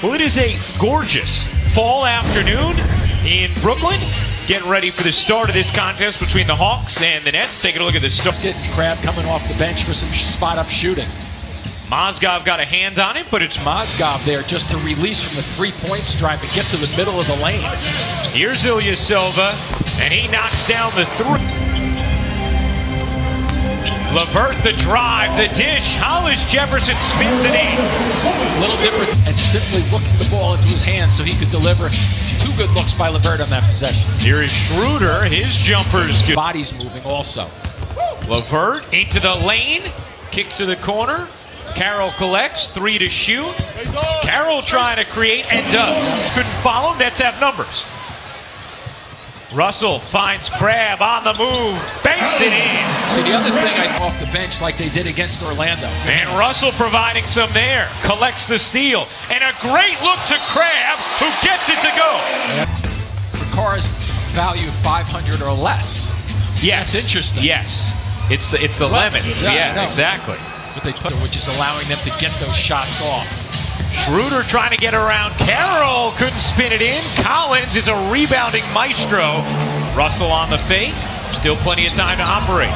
Well, it is a gorgeous fall afternoon in Brooklyn. Getting ready for the start of this contest between the Hawks and the Nets. Taking a look at the start. Crabbe coming off the bench for some spot-up shooting. Mozgov got a hand on it, but it's Mozgov there just to release from the three-point stripe and get to the middle of the lane. Here's Ilyasova, and he knocks down the three. LeVert the drive, the dish. Hollis Jefferson spins it in. A little different, and simply looking the ball into his hands so he could deliver. Two good looks by LeVert on that possession. Here is Schroeder, his jumper's good. Body's moving also. LeVert into the lane, kicks to the corner. Carroll collects, 3 to shoot. Carroll trying to create and does. Couldn't follow, Nets have numbers. Russell finds Crabbe on the move, banks it in. See, the other thing, off the bench like they did against Orlando. And Russell providing some there, collects the steal. And a great look to Crabbe, who gets it to go. Ricard's value 500 or less. Yes. That's interesting. Yes. It's the lemons. Yeah, exactly. What they put, which is allowing them to get those shots off. Schroeder trying to get around Carroll, couldn't spin it in. Collins is a rebounding maestro. Russell on the fake, still plenty of time to operate.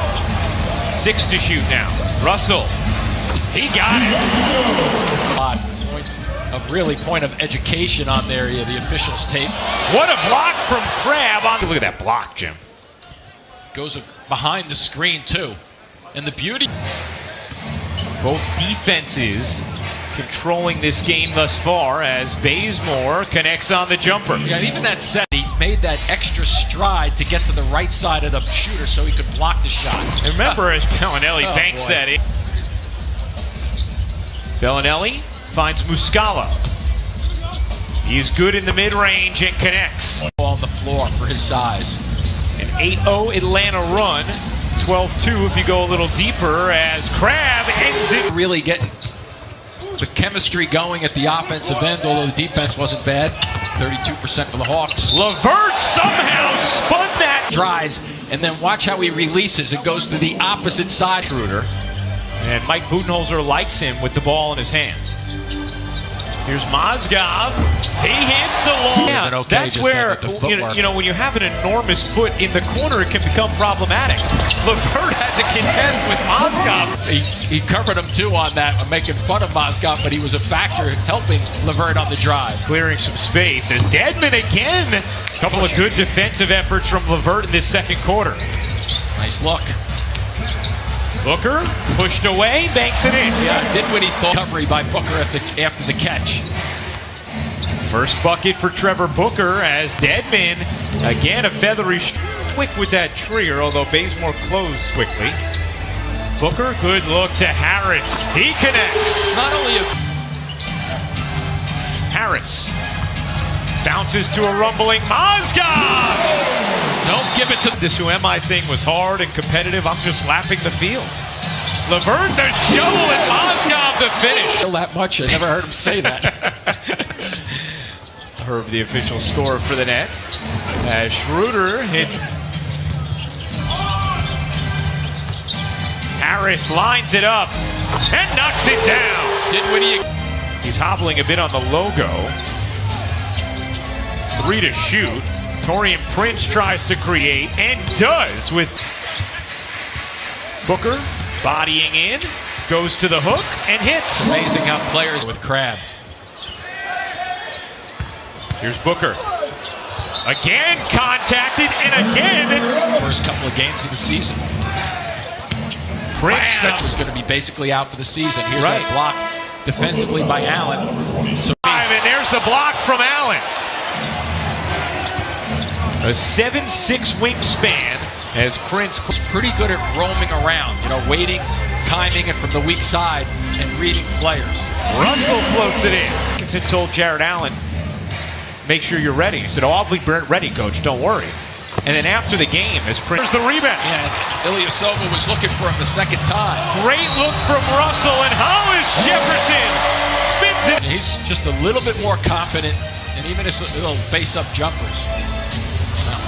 6 to shoot now. Russell, he got it. Point of education on there, the officials tape. What a block from Crabbe. Look at that block, Jim. Goes behind the screen too. And the beauty. Both defenses controlling this game thus far as Bazemore connects on the jumper. Yeah, and even that set, he made that extra stride to get to the right side of the shooter so he could block the shot. And remember as Bellinelli banks that in. Bellinelli finds Muscala. He's good in the mid-range and connects. On the floor for his size. An 8-0 Atlanta run. 12-2 if you go a little deeper as Crabbe ends it. Really getting the chemistry going at the offensive end, although the defense wasn't bad. 32% for the Hawks. LeVert somehow spun that. Drives, and then watch how he releases. It goes to the opposite side. Schroeder. And Mike Budenholzer likes him with the ball in his hands. Here's Mozgov. He hits along. Yeah, okay, that's where, you know, when you have an enormous foot in the corner, it can become problematic. LeVert had to contest with Mozgov. He covered him, too, on that, making fun of Mozgov, but he was a factor helping LeVert on the drive. Clearing some space as Dedmon again. A couple of good defensive efforts from LeVert in this second quarter. Nice look. Booker pushed away, banks it in. Yeah, did what he thought. Recovery by Booker after the catch. First bucket for Trevor Booker as Dedmon, again a feathery quick with that trigger, although Bazemore closed quickly. Booker, good look to Harris. He connects. Not only Harris bounces to a rumbling Mozgov. Don't give it to this who am I thing was hard and competitive. I'm just lapping the field. LeVert the shovel and Mozgov the finish. That much, I never heard him say that. Herb the official score for the Nets. As Schroeder hits. Harris lines it up and knocks it down. He's hobbling a bit on the logo. 3 to shoot. Taurean Prince tries to create and does with Booker bodying in, goes to the hook and hits. Amazing how players with Crabbe. Here's Booker. Again contacted and again. First couple of games of the season. Prince that was going to be basically out for the season. Here's that block defensively by Allen. So and there's the block from Allen. A 7'6" wingspan as Prince was pretty good at roaming around, waiting, timing it from the weak side, and reading players. Russell floats it in. Dickinson told Jared Allen, make sure you're ready. He said, oh, I'll be ready, coach, don't worry. And then after the game, as Prince, the rebound. Yeah, Ilyasova was looking for him the second time. Great look from Russell, and Hollis Jefferson spins it. He's just a little bit more confident, and even his little face-up jumpers.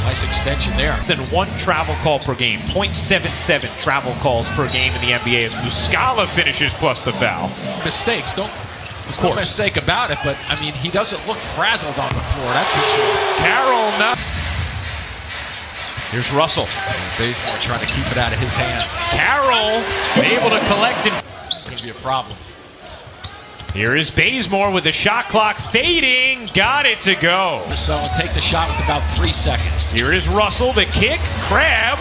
Nice extension there. Than 1 travel call per game. 0.77 travel calls per game in the NBA as Muscala finishes plus the foul. Mistakes. Don't There's no mistake about it, but, I mean, he doesn't look frazzled on the floor, that's for sure. Carroll, no. Here's Russell. Bazemore trying to keep it out of his hands. Carroll able to collect it. It's going to be a problem. Here is Bazemore with the shot clock fading. Got it to go. So take the shot with about 3 seconds. Here is Russell, the kick. Crab.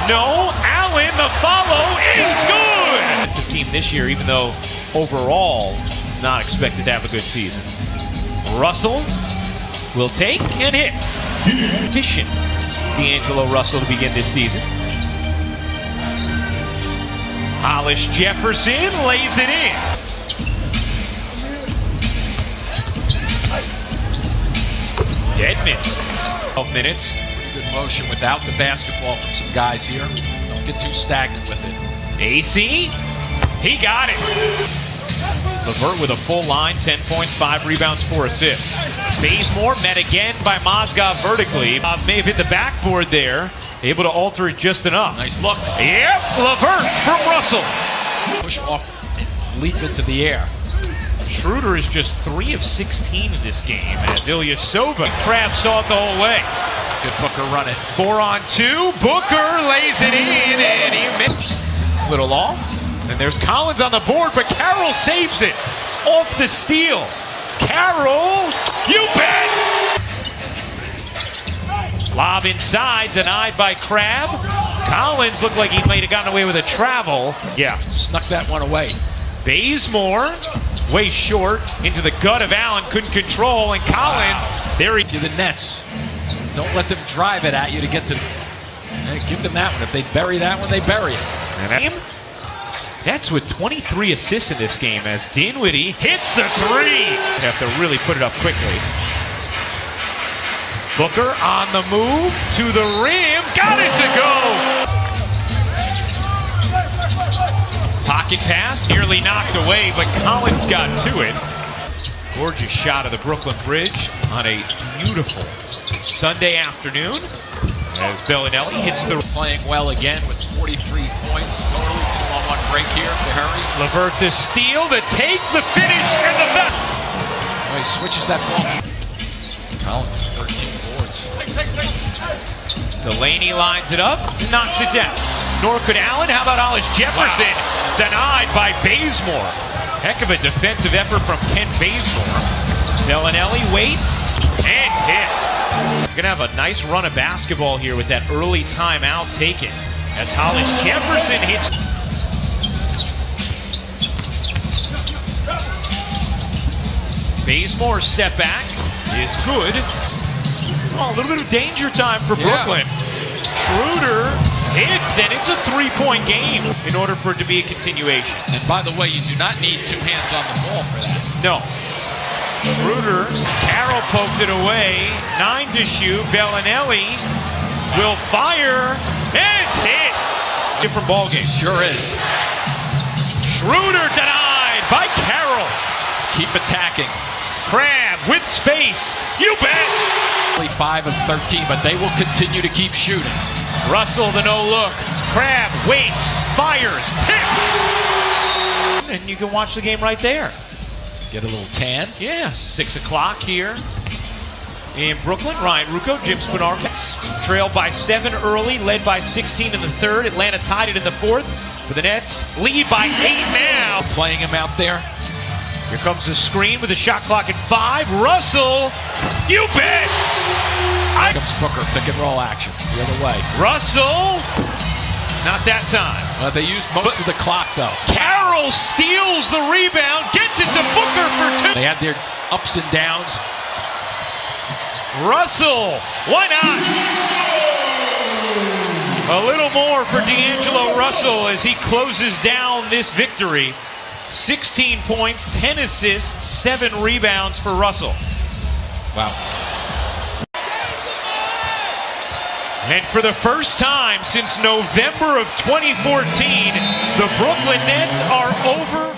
No. Allen, the follow is good. It's a team this year, even though overall not expected to have a good season. Russell will take and hit. Efficient D'Angelo Russell to begin this season. Hollis Jefferson lays it in. Deadman. 12 minutes. Pretty good motion without the basketball from some guys here. Don't get too stagnant with it. AC. He got it. LeVert with a full line, 10 points, 5 rebounds, 4 assists. Bazemore met again by Mozgov vertically. May have hit the backboard there. Able to alter it just enough. Nice look. Yep, LeVert from Russell. Push off and leap into the air. Schroeder is just 3 of 16 in this game as Ilyasova. Crab saw it the whole way. Good Booker running. 4-on-2. Booker lays it in and he missed. Little off. And there's Collins on the board, but Carroll saves it off the steal. Carroll, you bet! Lob inside, denied by Crab. Collins looked like he might have gotten away with a travel. Yeah, snuck that one away. Bazemore, way short, into the gut of Allen, couldn't control, and Collins, there he... To the Nets. Don't let them drive it at you to get to... give them that one. If they bury that one, they bury it. And that's with 23 assists in this game as Dinwiddie hits the 3. Have to really put it up quickly. Booker on the move to the rim. Got it to go. Pocket pass nearly knocked away, but Collins got to it. Gorgeous shot of the Brooklyn Bridge on a beautiful Sunday afternoon as Bellinelli hits the... Playing well again with 43 points. Totally 2-on-1 break here to hurry. LeVert the steal, the take, the finish, and the back. Oh, he switches that ball. Collins, 13 boards. Delaney lines it up, knocks it down. Nor could Allen. How about Hollis Jefferson? Wow. Denied by Bazemore. Heck of a defensive effort from Ken Bazemore. Bellinelli waits and hits. We're gonna have a nice run of basketball here with that early timeout taken as Hollis Jefferson hits. Bazemore's step back is good. Oh, a little bit of danger time for Brooklyn. Schroeder hits, and it's a 3-point game in order for it to be a continuation. And by the way, you do not need 2 hands on the ball for that. No. Schroeder, Carroll poked it away. 9 to shoot. Bellinelli will fire, and it's hit. Different ball game. Sure is. Schroeder denied by Carroll. Keep attacking. Crab with space. You bet. 5 of 13, but they will continue to keep shooting. Russell, the no-look. Crab waits, fires, hits. And you can watch the game right there. Get a little tan. Yeah, 6 o'clock here in Brooklyn. Ryan Rucco, Jim Spinarkis. Trailed by 7 early, led by 16 in the 3rd. Atlanta tied it in the 4th. But the Nets lead by 8 now. Playing him out there. Here comes the screen with the shot clock at 5. Russell, you bet! Here comes Booker, pick and roll action. The other way. Russell, not that time. They used most of the clock, though. Carroll steals the rebound, gets it to Booker for 2. They had their ups and downs. Russell, why not? A little more for D'Angelo Russell as he closes down this victory. 16 points, 10 assists, 7 rebounds for Russell. Wow. And for the first time since November of 2014, the Brooklyn Nets are over